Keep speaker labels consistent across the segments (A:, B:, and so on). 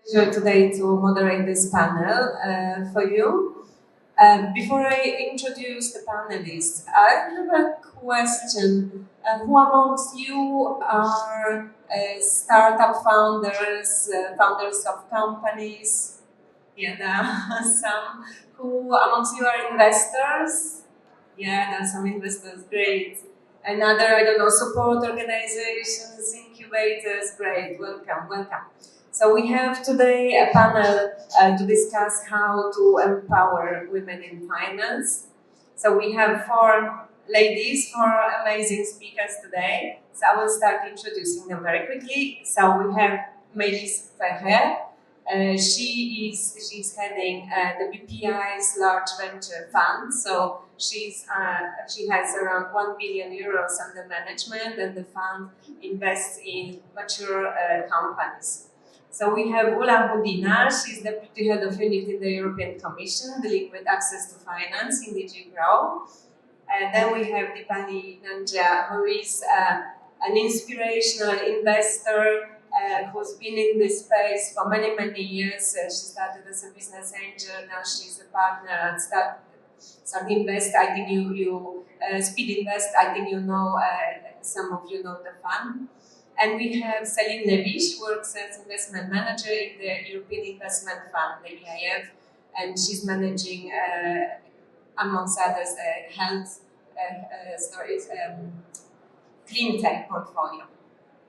A: Pleasure today to moderate this panel for you. Before I introduce the panelists, I have a question. Who amongst you are startup founders, founders of companies? Yeah, there are some. Who amongst you are investors? Yeah, there are some investors, great. Another, I don't know, support organizations, incubators, great, welcome, welcome. So we have today a panel to discuss how to empower women in finance. So we have four ladies, four amazing speakers today. So I will start introducing them very quickly. So we have Mailys Ferrere. She's heading the BPI's large venture fund. So she has around 1 billion euros under management, and the fund invests in mature companies. So we have Ulla Hudina. She's deputy head of unit in the European Commission, dealing with access to finance in DG Grow. And then we have Deepali Nangia, who is an inspirational investor who's been in this space for many, many years. She started as a business angel, now she's a partner at Speedinvest. I think Speedinvest, I think you know, some of you know the fund. And we have Céline Lévy. She works as investment manager in the European Investment Fund, the EIF, and she's managing, amongst others, health clean tech portfolio.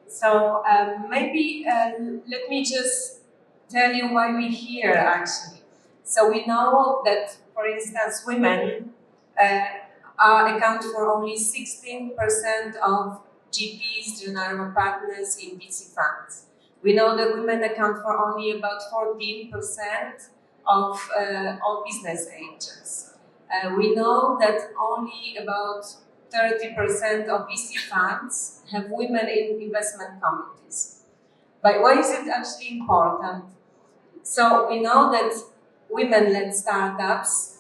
A: So maybe let me just tell you why we're here actually. So we know that, for instance, women account for only 16% of GPs, general partners in VC funds. We know that women account for only about 14% of all business angels. We know that only about 30% of VC funds have women in investment committees. But why is it actually important? So we know that women-led startups,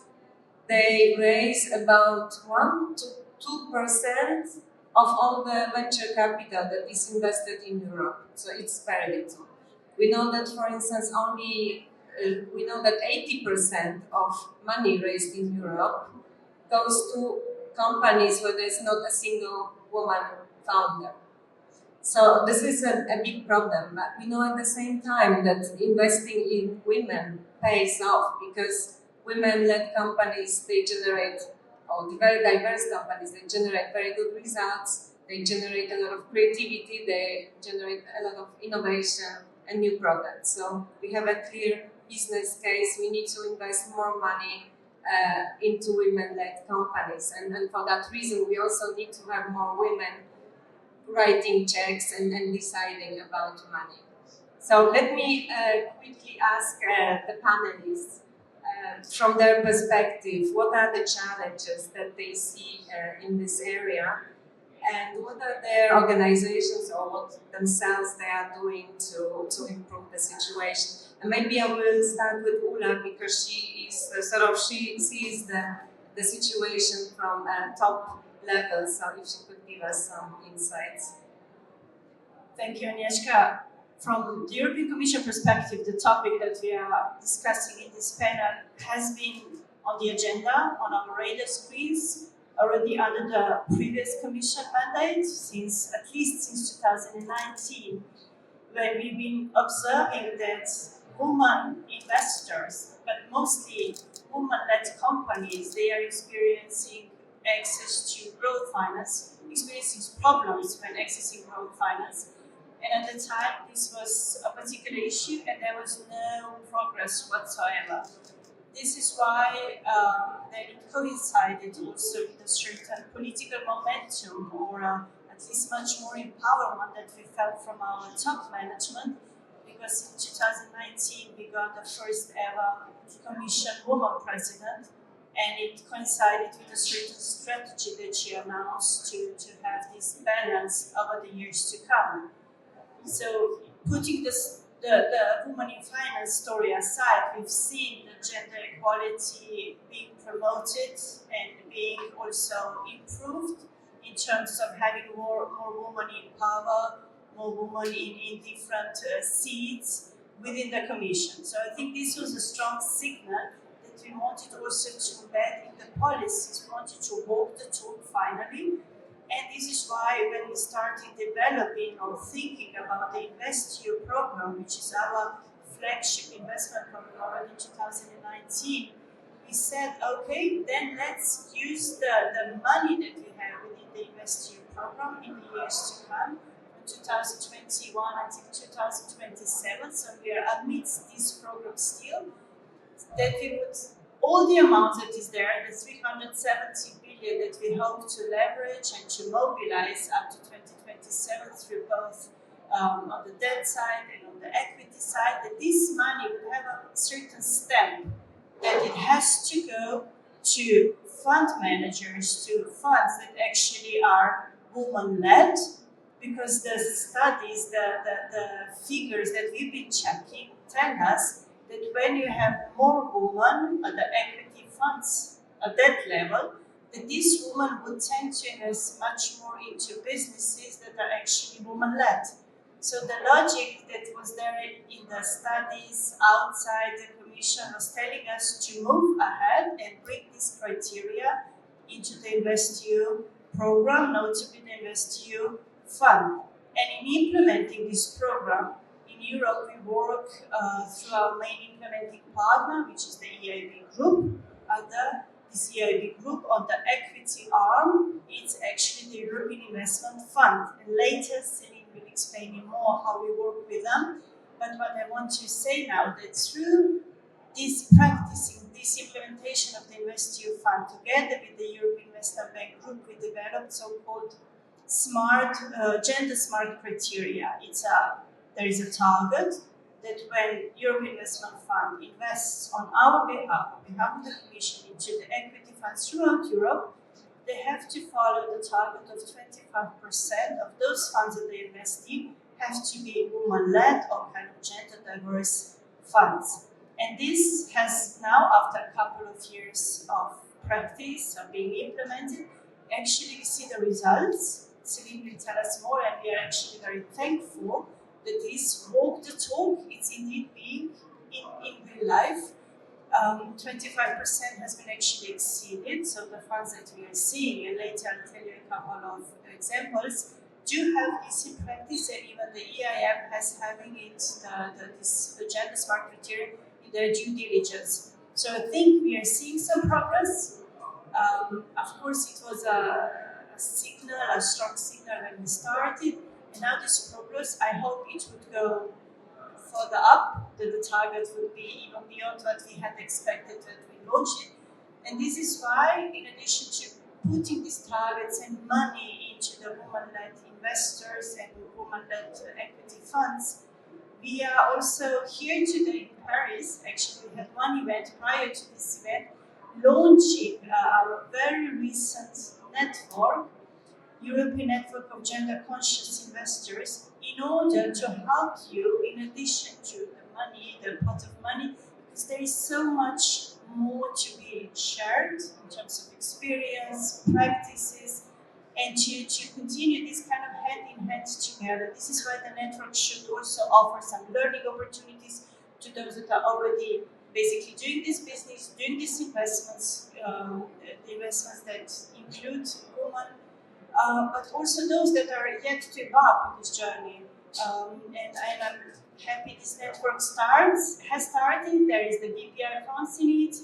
A: they raise about 1 to 2% of all the venture capital that is invested in Europe. So it's very little. We know that, for instance, we know that 80% of money raised in Europe goes to companies where there's not a single woman founder. So this is a big problem, but we know at the same time that investing in women pays off because women-led companies, they generate, or the very diverse companies, they generate very good results, they generate a lot of creativity, they generate a lot of innovation and new products. So we have a clear business case. We need to invest more money into women-led companies, and for that reason we also need to have more women writing checks and deciding about money. So let me quickly ask the panelists from their perspective, what are the challenges that they see in this area, and what are their organizations or what themselves they are doing to improve the situation. And maybe I will start with Ulla because she is she sees the situation from top level, so if she could give us some insights.
B: Thank you, Agnieszka. From the European Commission perspective, the topic that we are discussing in this panel has been on the agenda, on our radar screens, already under the previous Commission mandate, at least since 2019, when we've been observing that women investors, but mostly women-led companies, they are experiencing access to growth finance, experiencing problems when accessing growth finance. And at the time, this was a particular issue and there was no progress whatsoever. This is why then it coincided also with a certain political momentum, or at least much more empowerment that we felt from our top management, because in 2019 we got the first ever Commission woman president, and it coincided with a certain strategy that she announced to have this balance over the years to come. So putting the woman in finance story aside, we've seen the gender equality being promoted and being also improved in terms of having more women in power, more women in different seats, within the Commission. So I think this was a strong signal that we wanted also to embed in the policies. We wanted to walk the talk finally. And this is why when we started developing or thinking about the InvestEU program, which is our flagship investment program already in 2019, we said, okay, then let's use the money that we have within the InvestEU program in the years to come, from 2021 until 2027. So we are amidst this program still, that we would, all the amounts that is there, the 370 billion that we hope to leverage and to mobilize up to 2027 through both on the debt side and on the equity side, that this money will have a certain stamp, that it has to go to fund managers, to funds that actually are woman-led, because the studies, the figures that we've been checking tell us that when you have more women at the equity funds at that level, that this woman would tend to invest much more into businesses that are actually woman-led. So the logic that was there in the studies outside the Commission was telling us to move ahead and bring this criteria into the InvestEU program, notably the InvestEU fund. And in implementing this program, in Europe we work through our main implementing partner, which is the EIB Group. Under this EIB Group, on the equity arm, it's actually the European Investment Fund. And later, Céline will explain you more how we work with them. But what I want to say now, that through this practicing, this implementation of the InvestEU fund, together with the European Investment Bank Group, we developed so-called smart, gender-smart criteria. There is a target that when European Investment Fund invests on our behalf, on behalf of the Commission, into the equity funds throughout Europe, they have to follow the target of 25% of those funds that they invest in have to be woman-led or kind of gender-diverse funds. And this has now, after a couple of years of practice, of being implemented, actually we see the results. Céline will tell us more, and we are actually very thankful that this walk the talk, it's indeed being in real life. 25% has been actually exceeded, so the funds that we are seeing, and later I'll tell you a couple of examples, do have this in practice, and even the EIM has having it, the gender smart criteria in their due diligence. So I think we are seeing some progress. Of course, it was a signal, a strong signal when we started, and now this progress, I hope it would go further up, that the target would be even beyond what we had expected when we launched it. And this is why, in addition to putting these targets and money into the woman-led investors and woman-led equity funds, we are also here today in Paris. Actually, we had one event prior to this event, launching our very recent network, European Network of Gender Conscious Investors, in order to help you, in addition to the money, the pot of money, because there is so much more to be shared in terms of experience, practices, and to continue this kind of hand-in-hand together. This is why the network should also offer some learning opportunities to those that are already basically doing this business, doing these investments, the investments that include women, but also those that are yet to embark on this journey. And I'm happy this network has started. There is the Bpifrance in it,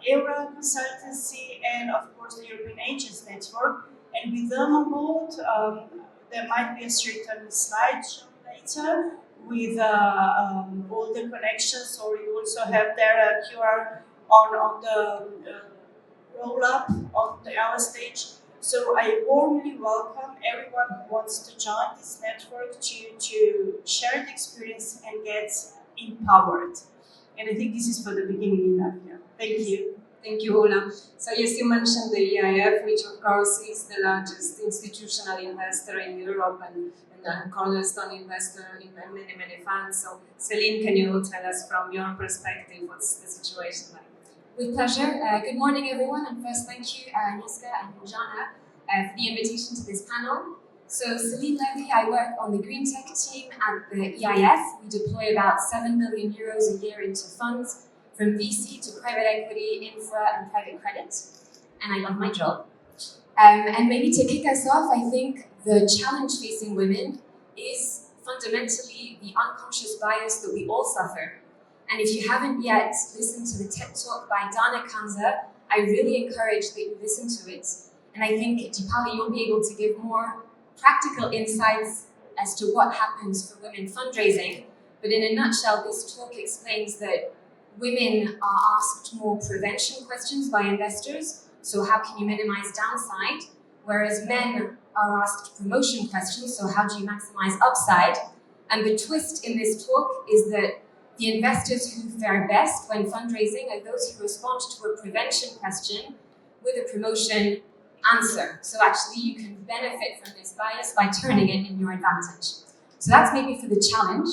B: EURA consultancy, and of course the European Agents Network. And with them on board, there might be a certain slide shown later with all the connections, or you also have there a QR on the roll-up on our stage. So I warmly welcome everyone who wants to join this network to share the experience and get empowered. And I think this is for the beginning enough here. Thank you.
A: Thank you, Ulla. So yes, you mentioned the EIF, which of course is the largest institutional investor in Europe and a cornerstone investor in many, many funds. So Céline, can you tell us from your perspective what's the situation like?
C: With pleasure. Good morning, everyone. And first, thank you, Agnieszka and Jana, for the invitation to this panel. So Céline Lévy, I work on the green tech team at the EIF. We deploy about 7 billion euros a year into funds, from VC to private equity, infra, and private credit. And I love my job. And maybe to kick us off, I think the challenge facing women is fundamentally the unconscious bias that we all suffer. And if you haven't yet listened to the TED Talk by Dana Kanza, I really encourage that you listen to it. And I think, Deepali, you'll be able to give more practical insights as to what happens for women fundraising. But in a nutshell, this talk explains that women are asked more prevention questions by investors. So how can you minimize downside? Whereas men are asked promotion questions. So how do you maximize upside? And the twist in this talk is that the investors who fare best when fundraising are those who respond to a prevention question with a promotion answer. So actually you can benefit from this bias by turning it in your advantage. So that's maybe for the challenge.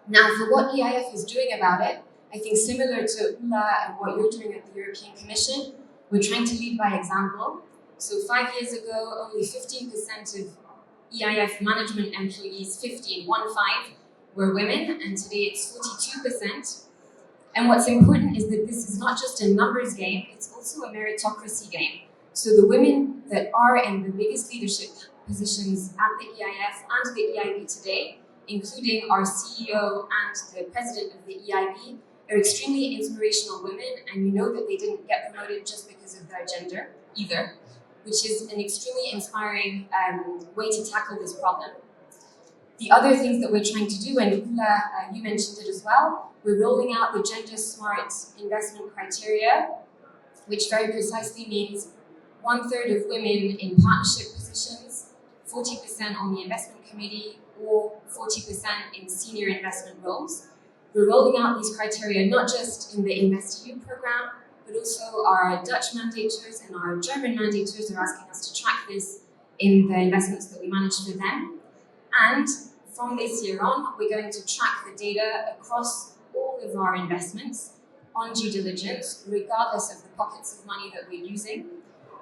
C: Now for what EIF is doing about it, I think similar to Ulla and what you're doing at the European Commission, we're trying to lead by example. So 5 years ago, only 15% of EIF management employees, 15, were women, and today it's 42%. And what's important is that this is not just a numbers game, it's also a meritocracy game. So the women that are in the biggest leadership positions at the EIF and the EIB today, including our CEO and the president of the EIB, are extremely inspirational women, and you know that they didn't get promoted just because of their gender either, which is an extremely inspiring way to tackle this problem. The other things that we're trying to do, and Ulla, you mentioned it as well, we're rolling out the gender smart investment criteria, which very precisely means 1/3 of women in partnership positions, 40% on the investment committee, or 40% in senior investment roles. We're rolling out these criteria not just in the InvestEU program, but also our Dutch mandators and our German mandators are asking us to track this in the investments that we manage for them. And from this year on, we're going to track the data across all of our investments on due diligence, regardless of the pockets of money that we're using.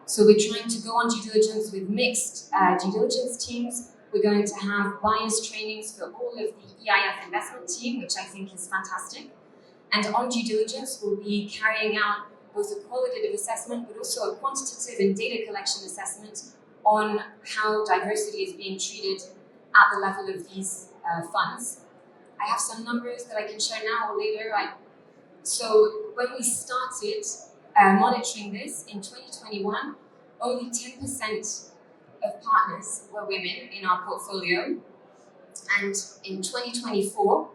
C: So we're trying to go on due diligence with mixed due diligence teams. We're going to have bias trainings for all of the EIF investment team, which I think is fantastic. And on due diligence, we'll be carrying out both a qualitative assessment, but also a quantitative and data collection assessment on how diversity is being treated at the level of these funds. I have some numbers that I can share now or later. So when we started monitoring this in 2021, only 10% of partners were women in our portfolio. And in 2024,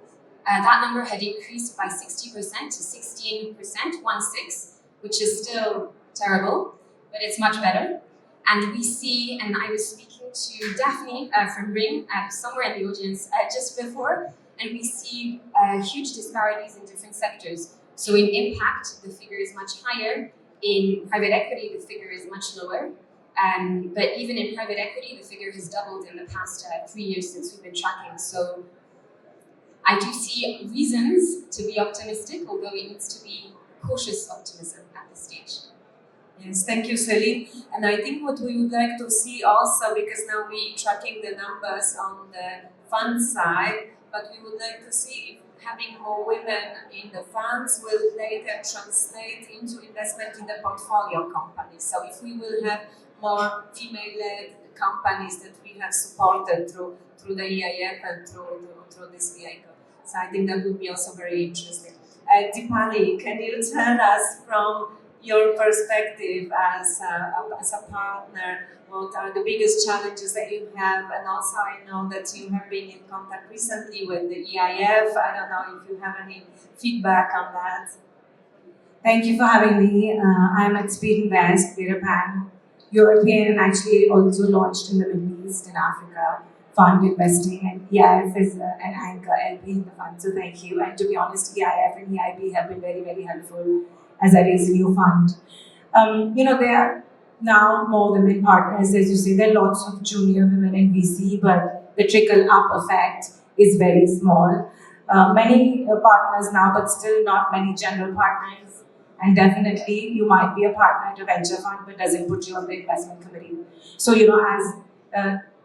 C: that number had increased by 60% to 16%, 1/6, which is still terrible, but it's much better. And we see, and I was speaking to Daphne from Ring, somewhere in the audience just before, and we see huge disparities in different sectors. So in impact, the figure is much higher. In private equity, the figure is much lower. But even in private equity, the figure has doubled in the past 3 years since we've been tracking. So I do see reasons to be optimistic, although it needs to be cautious optimism at this stage.
A: Yes, thank you, Céline. And I think what we would like to see also, because now we're tracking the numbers on the fund side, but we would like to see if having more women in the funds will later translate into investment in the portfolio companies. So if we will have more female-led companies that we have supported through the EIF and through this vehicle. So I think that would be also very interesting. Deepali, can you tell us from your perspective as a partner, what are the biggest challenges that you have? And also I know that you have been in contact recently with the EIF. I don't know if you have any feedback on that.
D: Thank you for having me. I'm at Speedinvest. We're a pan-European and actually also launched in the Middle East and Africa fund investing, and EIF is an anchor LP in the fund, so thank you. And to be honest, EIF and EIB have been very, very helpful as I raise a new fund. There are now more women partners, as you say. There are lots of junior women in VC, but the trickle-up effect is very small. Many partners now, but still not many general partners. And definitely, you might be a partner at a venture fund, but doesn't put you on the investment committee. So,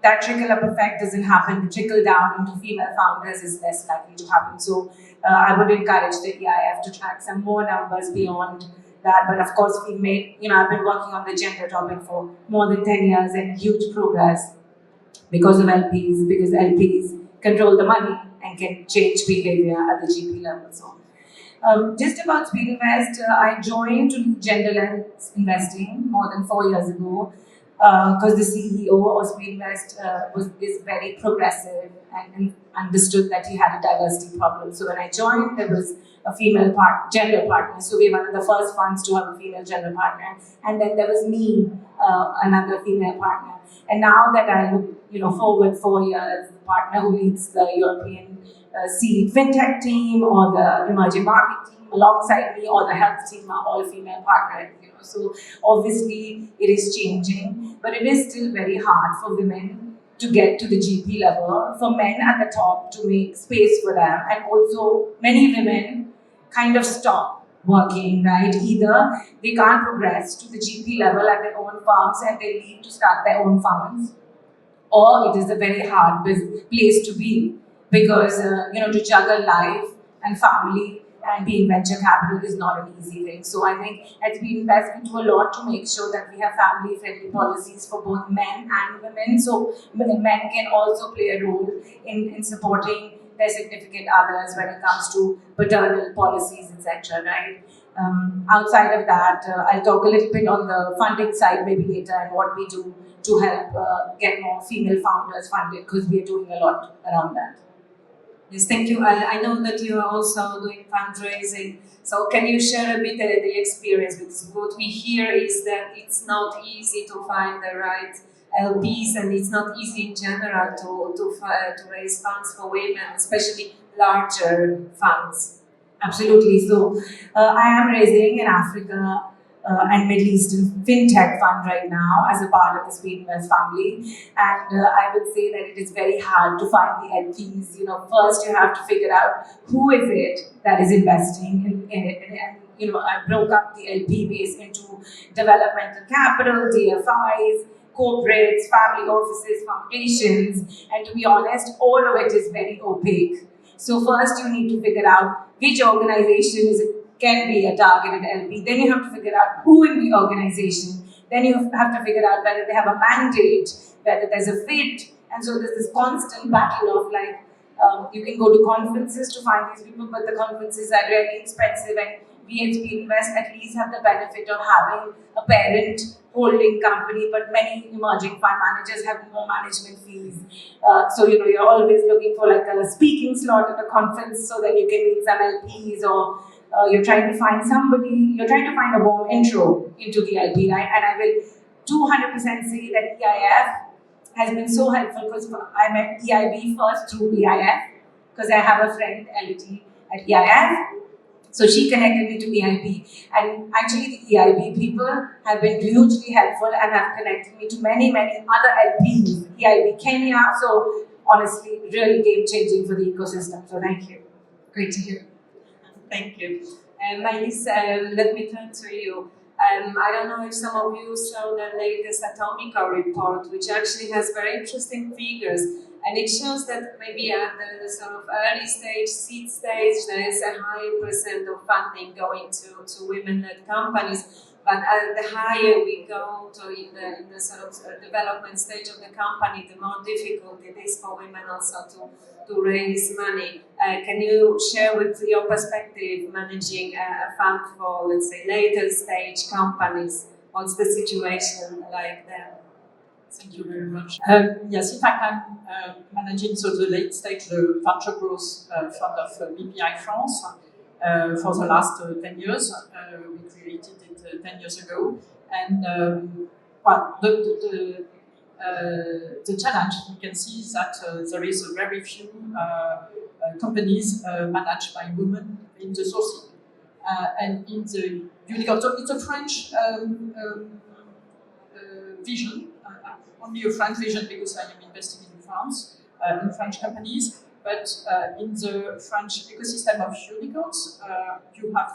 D: that trickle-up effect doesn't happen. The trickle-down into female founders is less likely to happen. So I would encourage the EIF to track some more numbers beyond that. But of course, we've made, I've been working on the gender topic for more than 10 years and huge progress because of LPs, because LPs control the money and can change behavior at the GP level. So just about Speedinvest, I joined to do gender-led investing more than 4 years ago because the CEO of Speedinvest is very progressive and understood that he had a diversity problem. So when I joined, there was a female gender partner. So we were one of the first funds to have a female gender partner. And then there was me, another female partner. And now that I look forward 4 years, the partner who leads the European seed fintech team or the emerging market team alongside me or the health team are all female partners. So obviously it is changing, but it is still very hard for women to get to the GP level, for men at the top to make space for them, and also many women kind of stop working, right? Either they can't progress to the GP level at their own firms and they leave to start their own funds, or it is a very hard place to be because to juggle life and family and being venture capital is not an easy thing. So I think at Speedinvest we do a lot to make sure that we have family-friendly policies for both men and women. So men can also play a role in supporting their significant others when it comes to paternal policies, etc. Right? Outside of that, I'll talk a little bit on the funding side maybe later and what we do to help get more female founders funded, because we are doing a lot around that.
A: Yes, thank you. I know that you are also doing fundraising. So can you share a bit the experience? Because what we hear is that it's not easy to find the right LPs, and it's not easy in general to raise funds for women, especially larger funds.
D: Absolutely. So I am raising an Africa and Middle Eastern fintech fund right now as a part of the Speedinvest family, and I would say that it is very hard to find the LPs. First you have to figure out who is it that is investing in it, and I broke up the LP base into developmental capital, DFIs, corporates, family offices, foundations, and to be honest, all of it is very opaque. So first you need to figure out which organization can be a targeted LP. Then you have to figure out who in the organization. Then you have to figure out whether they have a mandate, whether there's a fit. And so there's this constant battle of you can go to conferences to find these people, but the conferences are really expensive, and we at Speedinvest at least have the benefit of having a parent holding company, but many emerging fund managers have no management fees. So you're always looking for a speaking slot at a conference so that you can meet some LPs, or you're trying to find a warm intro into the LP, right? And I will 200% say that EIF has been so helpful, because I met EIB first through EIF, because I have a friend, LT, at EIF. So she connected me to EIB. And actually the EIB people have been hugely helpful and have connected me to many, many other LPs, EIB Kenya. So honestly, really game-changing for the ecosystem. So thank you.
A: Great to hear. Thank you. Mailys, let me turn to you. I don't know if some of you saw the latest Atomico report, which actually has very interesting figures, and it shows that maybe at the sort of early stage, seed stage, there is a higher percent of funding going to women-led companies. But the higher we go to in the sort of development stage of the company, the more difficult it is for women also to raise money. Can you share with your perspective managing a fund for, let's say, later stage companies? What's the situation like there?
E: Thank you very much. Yes, in fact, I'm managing the late stage, the venture growth fund of Bpifrance for the last 10 years. We created it 10 years ago, and the challenge we can see is that there is very few companies managed by women in the sourcing. And in the unicorn, so it's a French vision, only a French vision because I am investing in France, in French companies. But in the French ecosystem of unicorns, you have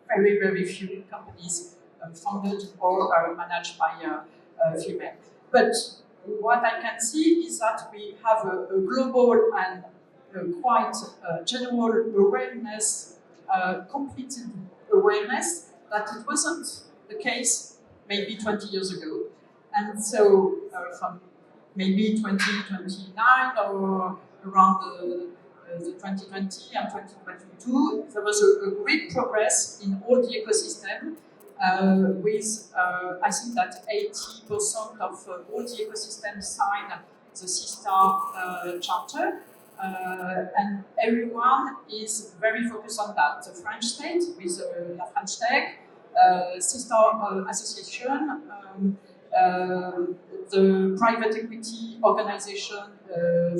E: very, very few companies founded or managed by female. But what I can see is that we have a global and quite general awareness, completed awareness that it wasn't the case maybe 20 years ago. And so from maybe 2029 or around the 2020 and 2022, there was a great progress in all the ecosystem with, I think that 80% of all the ecosystems signed the C-Star Charter. And everyone is very focused on that. The French state with La French Tech, C-Star Association, the private equity organization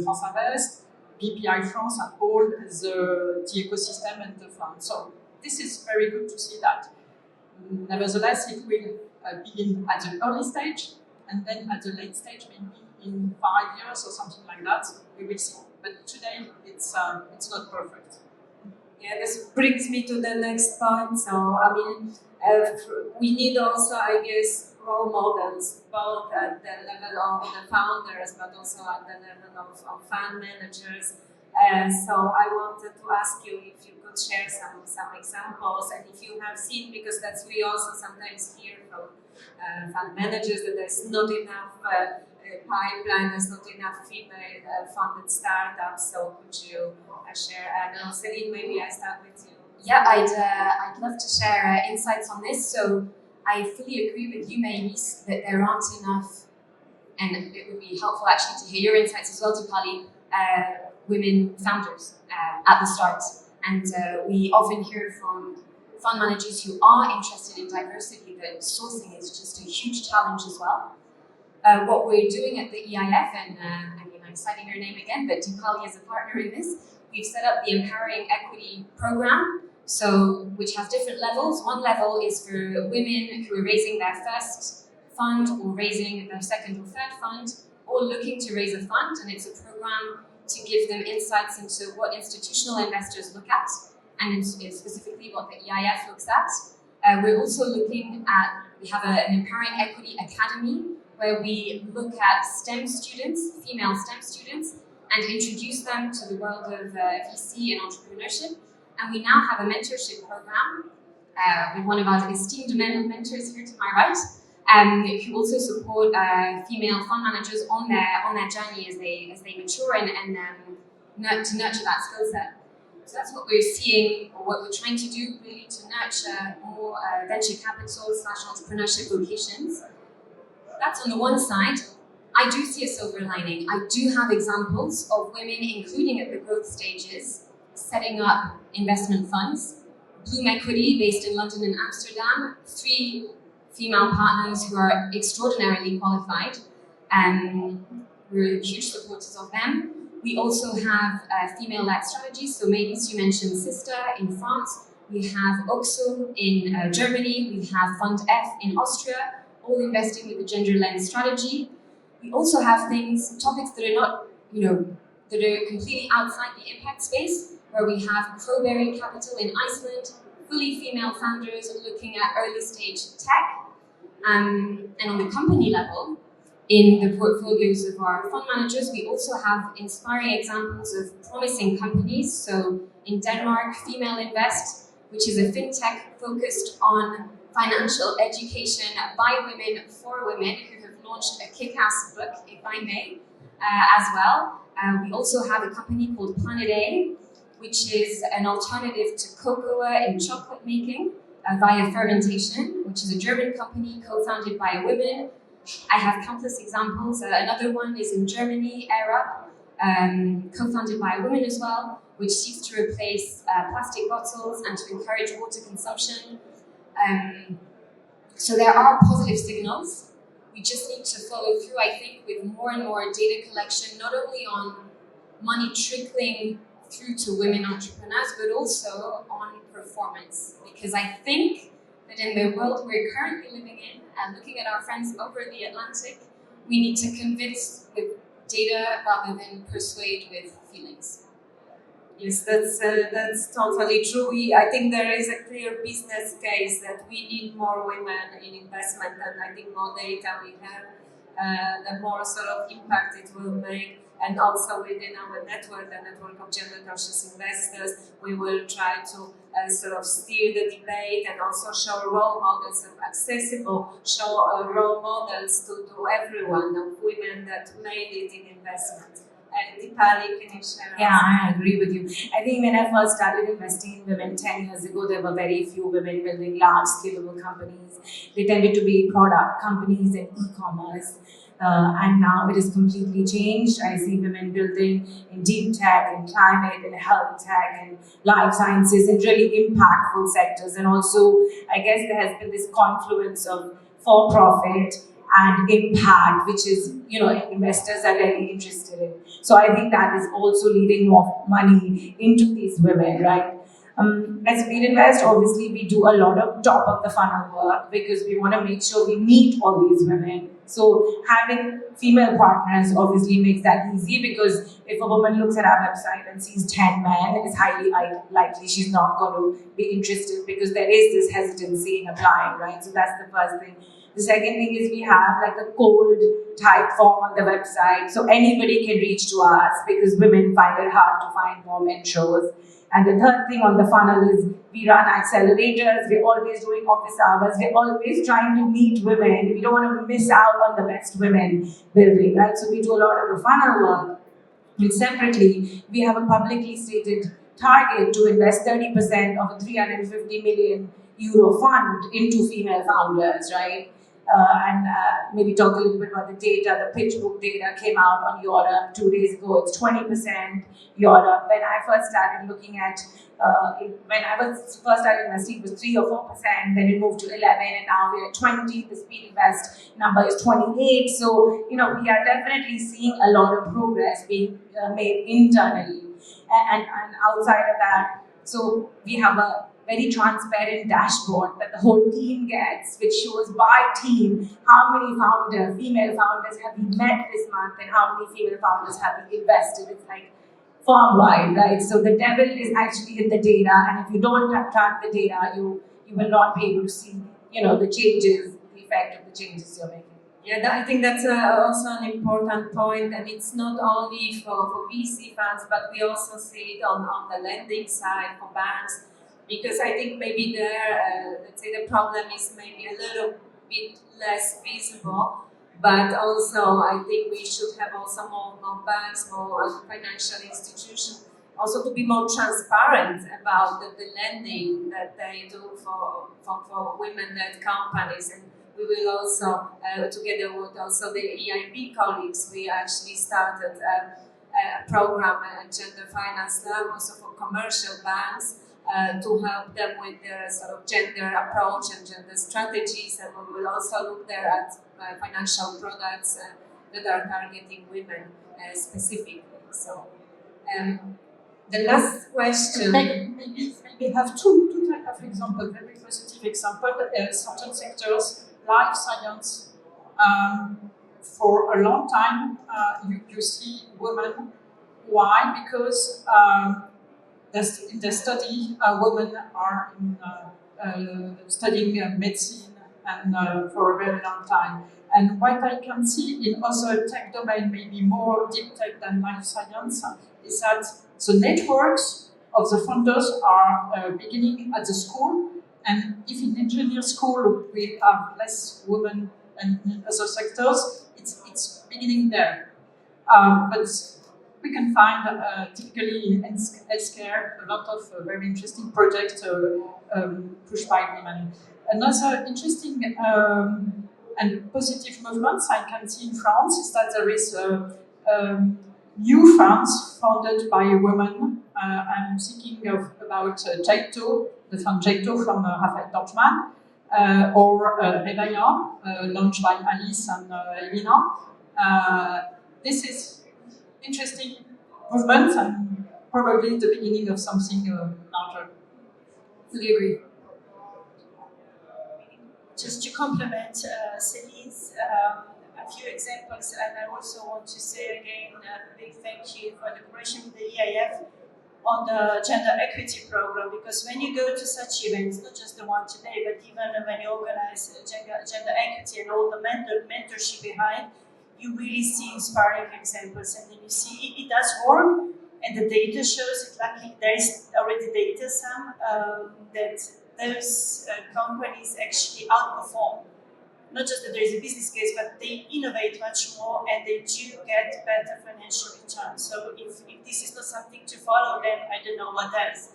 E: France Invest, Bpifrance, and all the ecosystem and the fund. So this is very good to see that. Nevertheless, it will begin at the early stage, and then at the late stage, maybe in 5 years or something like that, we will see. But today, it's not perfect.
A: Yeah, this brings me to the next point. So, I mean, we need also, I guess, role models, both at the level of the founders, but also at the level of fund managers. So I wanted to ask you if you could share some examples, and if you have seen, because that's we also sometimes hear from fund managers that there's not enough pipeline, there's not enough female funded startups. So could you share? And Céline, maybe I start with you.
C: Yeah, I'd love to share insights on this. So I fully agree with you, Mailys, that there aren't enough, and it would be helpful actually to hear your insights as well, Deepali, women founders at the start. And we often hear from fund managers who are interested in diversity that sourcing is just a huge challenge as well. What we're doing at the EIF, and I mean, I'm citing her name again, but Deepali is a partner in this, we've set up the Empowering Equity program, so which has different levels. One level is for women who are raising their first fund or raising their second or third fund, or looking to raise a fund, and it's a program to give them insights into what institutional investors look at, and it's specifically what the EIF looks at. We're also looking at, we have an Empowering Equity Academy, where we look at STEM students, female STEM students, and introduce them to the world of VC and entrepreneurship. And we now have a mentorship program with one of our esteemed mentors here to my right, who also support female fund managers on their journey as they mature and to nurture that skill set. So that's what we're seeing, or what we're trying to do, really, to nurture more venture capital / entrepreneurship vocations. That's on the one side. I do see a silver lining. I do have examples of women, including at the growth stages, setting up investment funds. Bloom Equity, based in London and Amsterdam, 3 female partners who are extraordinarily qualified. We're huge supporters of them. We also have female-led strategies. So Mailys, you mentioned Sister in France. We have OXO in Germany. We have Fund F in Austria, all investing with a gender lens strategy. We also have topics that are not, that are completely outside the impact space, where we have Crowberry Capital in Iceland, fully female founders looking at early stage tech. And on the company level, in the portfolios of our fund managers, we also have inspiring examples of promising companies. So in Denmark, Female Invest, which is a fintech focused on financial education by women for women, who have launched a kick-ass book, if I may, as well. We also have a company called Planet A, which is an alternative to cocoa in chocolate making via fermentation, which is a German company co-founded by a woman. I have countless examples. Another one is in Germany, Arup, co-founded by a woman as well, which seeks to replace plastic bottles and to encourage water consumption. So there are positive signals. We just need to follow through, I think, with more and more data collection, not only on money trickling through to women entrepreneurs, but also on performance. Because I think that in the world we're currently living in, and looking at our friends over the Atlantic, we need to convince with data rather than persuade with feelings.
A: Yes, that's totally true. I think there is a clear business case that we need more women in investment, and I think more data we have, the more sort of impact it will make. And also within our network, the network of gender-conscious investors, we will try to sort of steer the debate and also show role models of accessible, show role models to everyone, of women that made it in investment. Deepali, can you share?
D: Yeah, I agree with you. I think when I first started investing in women 10 years ago, there were very few women building large, scalable companies. They tended to be product companies and e-commerce. And now it has completely changed. I see women building in deep tech, in climate, in health tech, and life sciences, and really impactful sectors. And also, I guess there has been this confluence of for-profit and impact, which is, investors are really interested in. So I think that is also leading more money into these women, right? As Speedinvest, obviously, we do a lot of top of the funnel work because we want to make sure we meet all these women. So having female partners obviously makes that easy, because if a woman looks at our website and sees 10 men, it's highly likely she's not going to be interested, because there is this hesitancy in applying, right? So that's the first thing. The second thing is we have like a cold type form on the website, so anybody can reach to us, because women find it hard to find more mentors. And the third thing on the funnel is we run accelerators, we're always doing office hours, we're always trying to meet women. We don't want to miss out on the best women building, right? So we do a lot of the funnel work. And separately, we have a publicly stated target to invest 30% of a 350 million euro fund into female founders, right? And maybe talk a little bit about the data. The PitchBook data came out on Europe 2 days ago. It's 20% Europe. When I first started looking at, when I was first started investing, it was 3 or 4%. Then it moved to 11, and now we're at 20. The Speedinvest number is 28. So we are definitely seeing a lot of progress being made internally, and outside of that. So we have a very transparent dashboard that the whole team gets, which shows by team how many female founders have we met this month, and how many female founders have we invested. It's like firm-wide, right? So the devil is actually in the data, and if you don't track the data, you will not be able to see, the changes, the effect of the changes you're making.
A: Yeah, I think that's also an important point, and it's not only for VC funds, but we also see it on the lending side for banks. Because I think maybe there, let's say the problem is maybe a little bit less visible, but also I think we should have also more banks, more financial institutions, also to be more transparent about the lending that they do for women-led companies. And we will also, together with also the EIB colleagues, we actually started a program, a gender finance lab, also for commercial banks, to help them with their sort of gender approach and gender strategies, and we will also look there at financial products that are targeting women specifically. So, the last question.
E: Maybe have two types of examples, very positive example. Certain sectors, life science, for a long time, you see women. Why? Because in the study, women are studying medicine and for a very long time. And what I can see in other tech domain, maybe more deep tech than life science, is that the networks of the founders are beginning at the school. And if in engineer school we have less women than in other sectors, it's beginning there. But we can find typically in healthcare a lot of very interesting projects pushed by women. Another interesting and positive movements I can see in France is that there is new funds founded by women. I'm thinking about Jekto, the fund Jekto from Raphael Dorfman, or Revaya, launched by Alice and Elina. This is interesting movement and probably the beginning of something larger.
C: Fully agree.
B: Just to complement Céline's a few examples, and I also want to say again a big thank you for the cooperation with the EIF on the gender equity program, because when you go to such events, not just the one today, but even when you organize gender equity and all the mentorship behind, you really see inspiring examples, and then you see it does work, and the data shows it. Luckily, there is already data that those companies actually outperform. Not just that there is a business case, but they innovate much more and they do get better financial returns. So if this is not something to follow, then I don't know what else.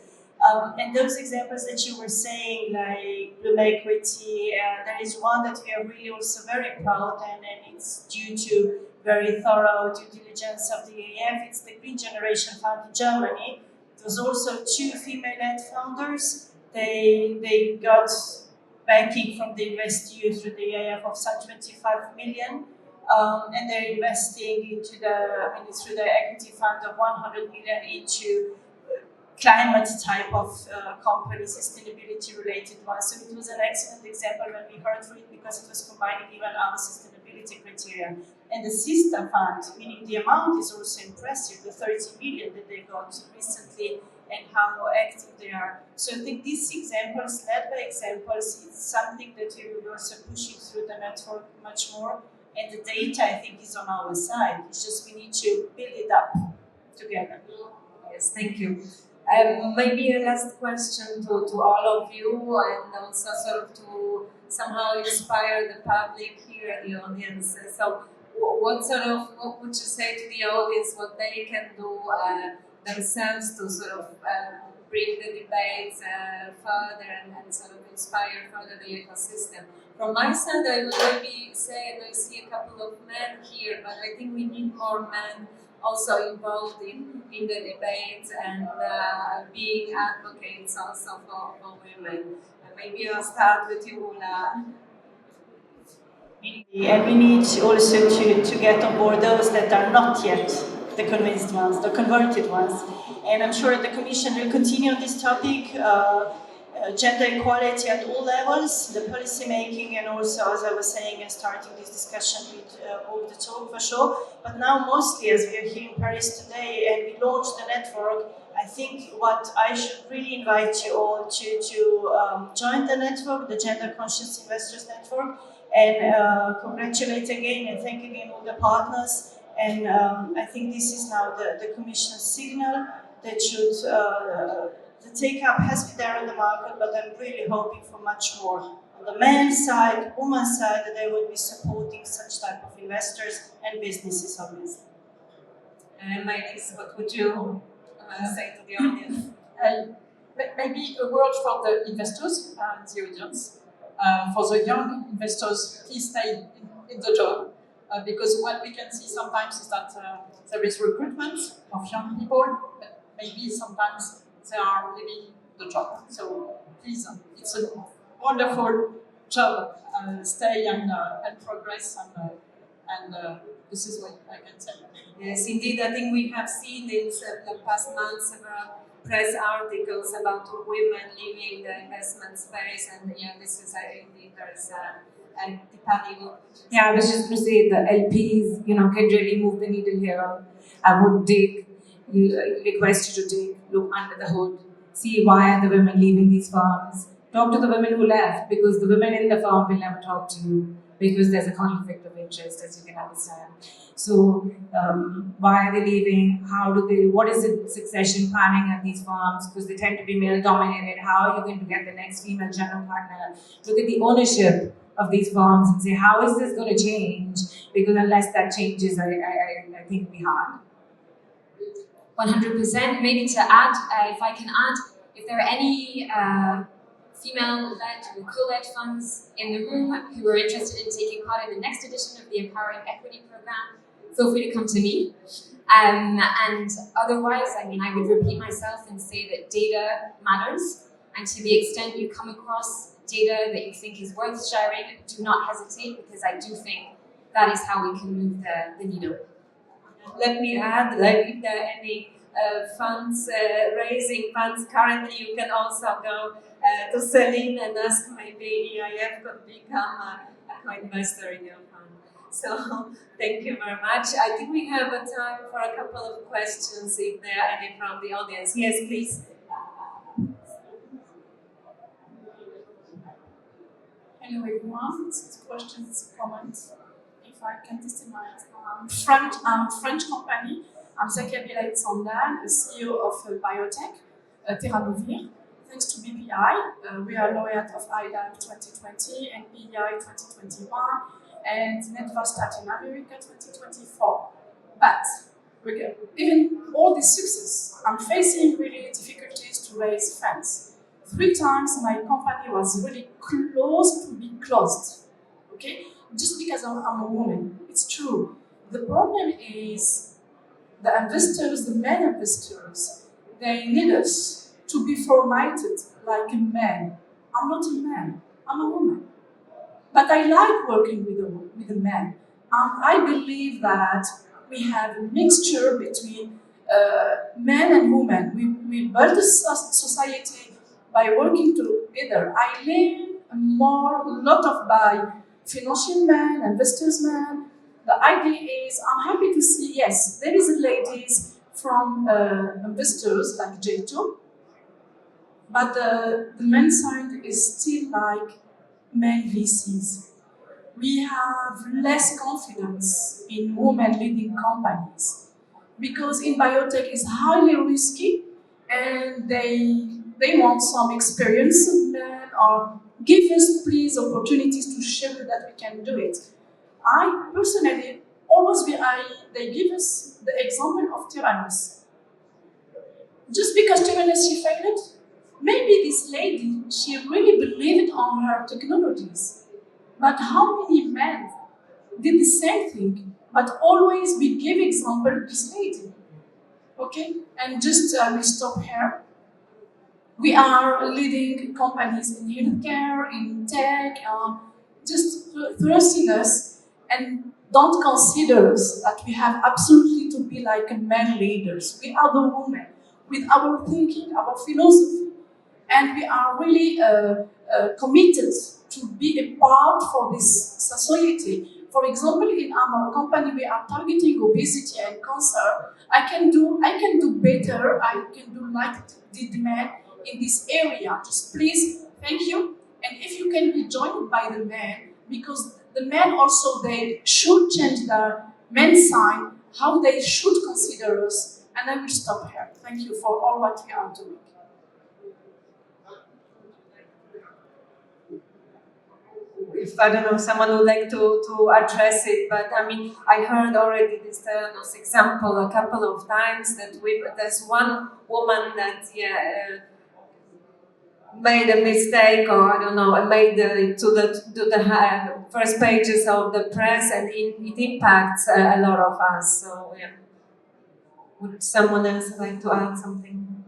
B: And those examples that you were saying, like Bloom Equity, there is one that we are really also very proud, and it's due to very thorough due diligence of the AF. It's the Green Generation Fund in Germany. There was also 2 female-led founders. They got backing from the InvestEU through the AF of some 25 million. And they're investing through the equity fund of 100 million into climate type of companies, sustainability related ones. So it was an excellent example when we heard from it, because it was combining even our sustainability criteria. And the sister fund, meaning the amount is also impressive, the 30 million that they got recently and how active they are. So I think these examples, led by examples, is something that we will also pushing through the network much more. And the data, I think, is on our side. It's just we need to build it up together.
A: Yes, thank you. Maybe a last question to all of you, and also sort of to somehow inspire the public here, the audience. So what would you say to the audience, what they can do themselves to sort of bring the debates further and sort of inspire further the ecosystem? From my side, I would maybe say, and I see a couple of men here, but I think we need more men also involved in the debate and being advocates also for women. Maybe I'll start with you, Ulla.
B: And we need also to get on board those that are not yet the convinced ones, the converted ones. And I'm sure the Commission will continue on this topic, gender equality at all levels, the policy making, and also, as I was saying, starting this discussion with all the talk for sure. But now mostly, as we are here in Paris today and we launched the network, I think what I should really invite you all to join the network, the Gender Conscious Investors Network, and congratulate again and thank again all the partners. And I think this is now the Commission's signal that should, the take-up has been there on the market, but I'm really hoping for much more. On the men's side, women's side, that they will be supporting such type of investors and businesses, obviously.
A: Mailys, what would you say to the audience?
E: Maybe a word for the investors and the audience. For the young investors, please stay in the job, because what we can see sometimes is that there is recruitment of young people, but maybe sometimes they are leaving the job. So please, it's a wonderful job. Stay and progress, and this is what I can say.
A: Yes, indeed. I think we have seen in the past months several press articles about women leaving the investment space, and yeah, this is indeed there's and Deepali.
D: Yeah, I was just going to say the LPs, can really move the needle here. I would request you to look under the hood, see why are the women leaving these firms. Talk to the women who left, because the women in the firm will never talk to you, because there's a conflict of interest, as you can understand. So, why are they leaving? What is the succession planning at these firms? Because they tend to be male dominated. How are you going to get the next female general partner? Look at the ownership of these firms and say, how is this going to change? Because unless that changes, I think it'll be hard.
C: 100%. Maybe to add, if I can add, if there are any female-led or co-led funds in the room who are interested in taking part in the next edition of the Empowering Equity Programme, feel free to come to me. And otherwise, I would repeat myself and say that data matters. And to the extent you come across data that you think is worth sharing, do not hesitate, because I do think that is how we can move the needle.
A: Let me add, if there are any funds, raising funds currently, you can also go to Céline and ask maybe EIF could become a co-investor in your fund. So thank you very much. I think we have a time for a couple of questions if there are any from the audience. Yes, please.
F: Hello everyone, questions, comments. If I can testify. French company. I'm Deepali Nangia, the CEO of biotech, Terranovir. Thanks to BPI, we are laureate of IDAP 2020 and EI 2021 and Network in America 2024. But even all this success, I'm facing really difficulties to raise funds. 3 times my company was really close to be closed, okay? Just because I'm a woman, it's true. The problem is the investors, the men investors, they need us to be formatted like a man. I'm not a man, I'm a woman. But I like working with a man. I believe that we have a mixture between men and women. We build a society by working together. I learn a lot of by financial men, investors men. The idea is, I'm happy to see, yes, there is ladies from investors like J2, but the men's side is still like men VCs. We have less confidence in women leading companies because in biotech it's highly risky and they want some experienced men or give us please opportunities to show that we can do it. I personally they give us the example of Theranos. Just because Theranos she failed, maybe this lady, she really believed on her technologies. But how many men did the same thing, but always we give example to this lady? Okay, and just we stop here. We are leading companies in healthcare, in tech, just thrusting us and don't consider us that we have absolutely to be like men leaders. We are the women with our thinking, our philosophy, and we are really committed to be a part for this society. For example, in our company, we are targeting obesity and cancer. I can do better. I can do like the demand in this area. Just please, thank you. And if you can be joined by the men, because the men also, they should change their men's side, how they should consider us. And I will stop here. Thank you for all what we are doing.
A: If I don't know, someone would like to address it, but I mean, I heard already this Theranos example a couple of times that there's one woman that made a mistake, or I don't know, made to the first pages of the press, and it impacts a lot of us. So yeah, would someone else like to add something?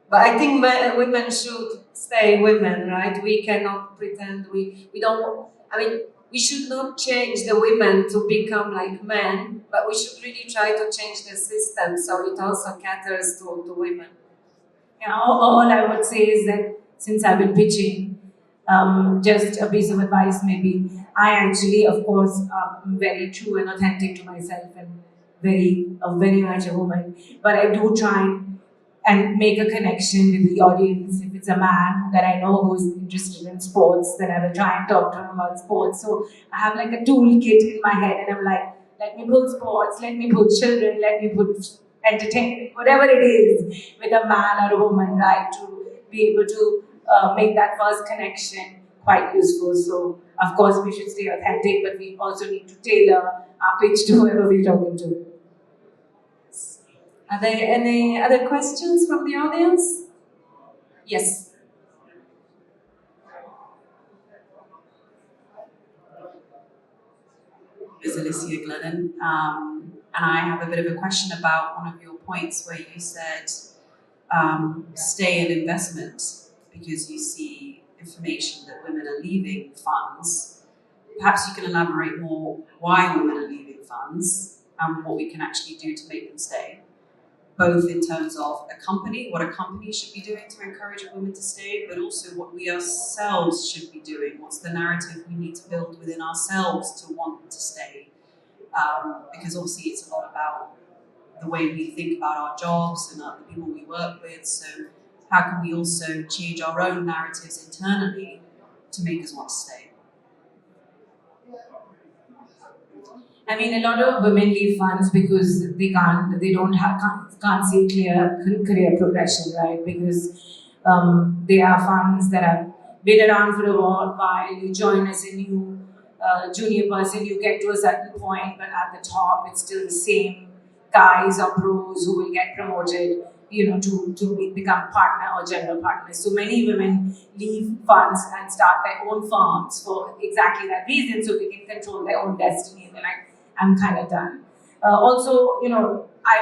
A: But I think women should stay women, right? We cannot pretend we don't. I mean, we should not change the women to become like men, but we should really try to change the system so it also caters to women.
D: Yeah, all I would say is that since I've been pitching, just a piece of advice maybe. I actually, of course, am very true and authentic to myself and very much a woman. But I do try and make a connection with the audience. If it's a man that I know who's interested in sports, then I will try and talk to him about sports. So I have like a toolkit in my head, and I'm like, let me put sports, let me put children, let me put entertainment, whatever it is, with a man or a woman, right, to be able to make that first connection quite useful. So, of course, we should stay authentic, but we also need to tailor our pitch to whoever we're talking to.
A: Are there any other questions from the audience? Yes.
G: Is Alicia Glennon, and I have a bit of a question about one of your points where you said stay in investment because you see information that women are leaving funds. Perhaps you can elaborate more why women are leaving funds and what we can actually do to make them stay, both in terms of a company, what a company should be doing to encourage women to stay, but also what we ourselves should be doing. What's the narrative we need to build within ourselves to want them to stay? Because obviously it's a lot about the way we think about our jobs and the people we work with. So how can we also change our own narratives internally to make us want to stay?
D: I mean, a lot of women leave funds because they can't see clear career progression, right? Because they are funds that have been around for a while. You join as a new junior person, you get to a certain point, but at the top, it's still the same guys or pros who will get promoted, to become partner or general partners. So many women leave funds and start their own firms for exactly that reason, so they can control their own destiny. And they're like, I'm kind of done. Also, I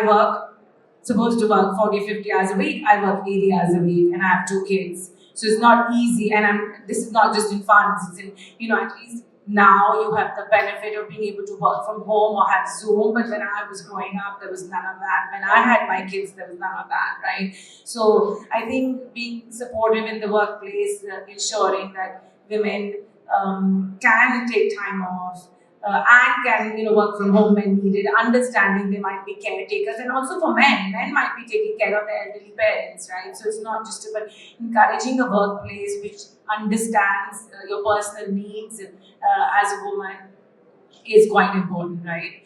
D: supposed to work 40, 50 hours a week. I work 80 hours a week, and I have 2 kids. So it's not easy. And this is not just in funds. It's in, at least now you have the benefit of being able to work from home or have Zoom. But when I was growing up, there was none of that. When I had my kids, there was none of that, right? So I think being supportive in the workplace, ensuring that women can take time off, and can work from home when needed, understanding they might be caretakers, and also for men might be taking care of their elderly parents, right? So it's not just about encouraging a workplace which understands your personal needs as a woman is quite important, right?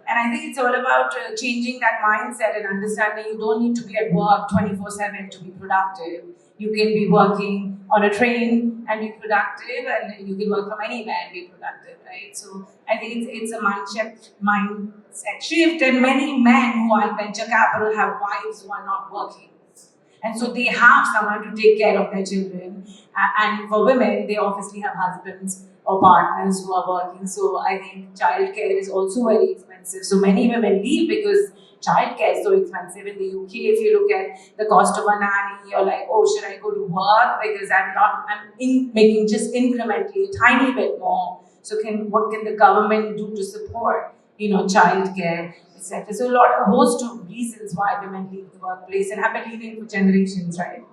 D: And I think it's all about changing that mindset and understanding you don't need to be at work 24/7 to be productive. You can be working on a train and be productive, and you can work from anywhere and be productive, right? So I think it's a mindset shift, and many men who are in venture capital have wives who are not working. And so they have someone to take care of their children. And for women, they obviously have husbands or partners who are working. So I think childcare is also very expensive. So many women leave because childcare is so expensive. In the UK, if you look at the cost of a nanny, you're like, oh, should I go to work? Because I'm making just incrementally a tiny bit more. So what can the government do to support, childcare, etc.? So a host of reasons why women leave the workplace and have been leaving for generations, right?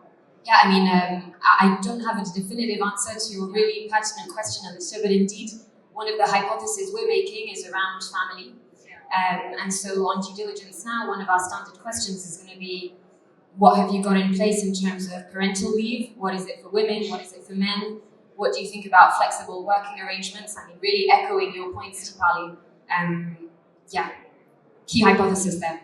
C: Yeah, I mean, I don't have a definitive answer to your really pertinent question, Alicia, but indeed, one of the hypotheses we're making is around family. And so on due diligence now, one of our standard questions is going to be, what have you got in place in terms of parental leave? What is it for women? What is it for men? What do you think about flexible working arrangements? I mean, really echoing your points, Deepali. Key hypothesis there.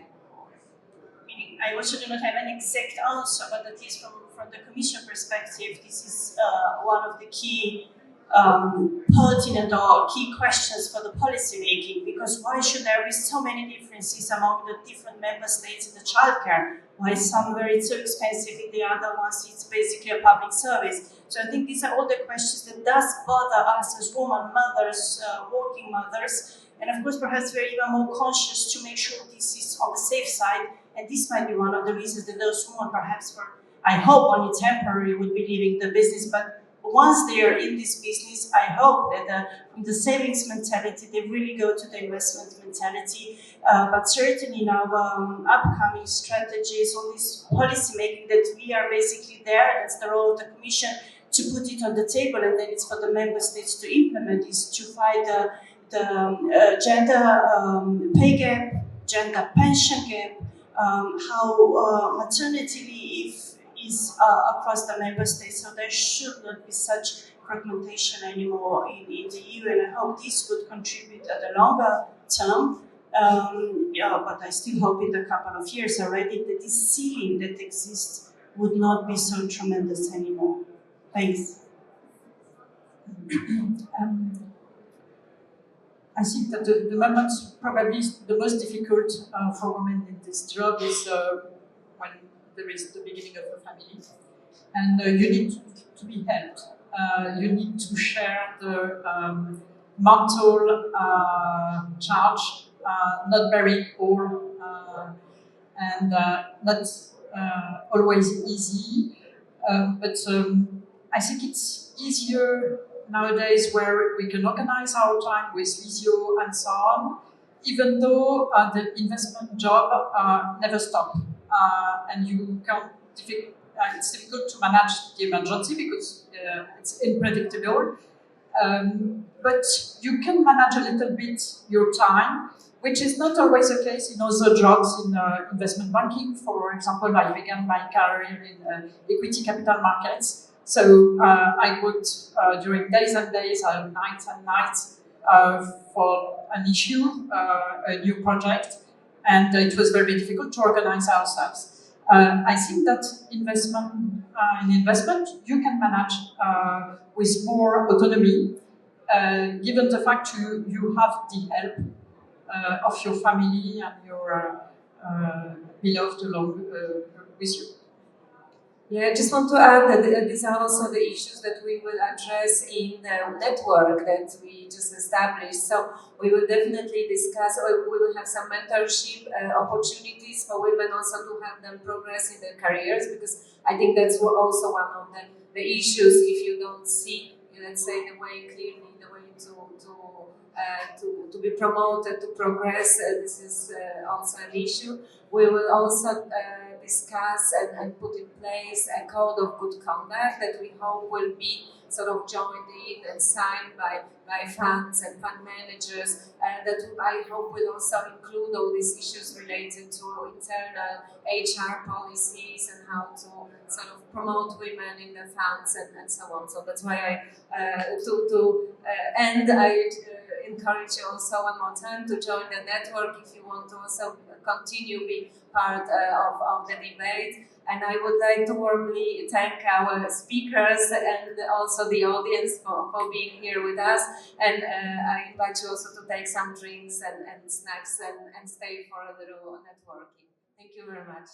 B: I also do not have an exact answer, but at least from the Commission perspective, this is one of the key pertinent or key questions for the policy making, because why should there be so many differences among the different member states in the childcare? Why somewhere it's so expensive, in the other ones it's basically a public service? So I think these are all the questions that does bother us as women, mothers, working mothers, and of course perhaps we're even more conscious to make sure this is on the safe side, and this might be one of the reasons that those women perhaps I hope only temporary would be leaving the business, but once they are in this business, I hope that from the savings mentality, they really go to the investment mentality. But certainly in our upcoming strategies, all this policy making, that we are basically there, that's the role of the Commission, to put it on the table, and then it's for the member states to implement this, to fight the gender pay gap, gender pension gap, how maternity leave is across the member states, so there should not be such fragmentation anymore in the EU, and I hope this would contribute at the longer term. But I still hope in a couple of years already that this ceiling that exists would not be so tremendous anymore. Thanks.
E: I think that the moment probably the most difficult for women in this job is when there is the beginning of a family, and you need to be helped. You need to share the mental charge, not very old, and not always easy. But I think it's easier nowadays, where we can organize our time with Visio and so on, even though the investment job never stops. And you can't, it's difficult to manage the emergency because it's unpredictable. But you can manage a little bit your time, which is not always the case in other jobs in investment banking. For example, I began my career in equity capital markets. So I worked during days and days, nights and nights, for an issue, a new project, and it was very difficult to organize ourselves. I think that in investment, you can manage with more autonomy, given the fact you have the help of your family and your beloved along with you.
A: Yeah, I just want to add that these are also the issues that we will address in the network that we just established. So we will definitely discuss, or we will have some mentorship opportunities for women also to have them progress in their careers, because I think that's also one of the issues. If you don't see, let's say, the way clearly, the way to be promoted, to progress, this is also an issue. We will also discuss and put in place a code of good conduct that we hope will be sort of joined in and signed by funds and fund managers, that I hope will also include all these issues related to internal HR policies and how to sort of promote women in the funds and so on. So that's why I encourage you also one more time to join the network if you want to also continue being part of the debate. And I would like to warmly thank our speakers and also the audience for being here with us. And I invite you also to take some drinks and snacks and stay for a little networking. Thank you very much.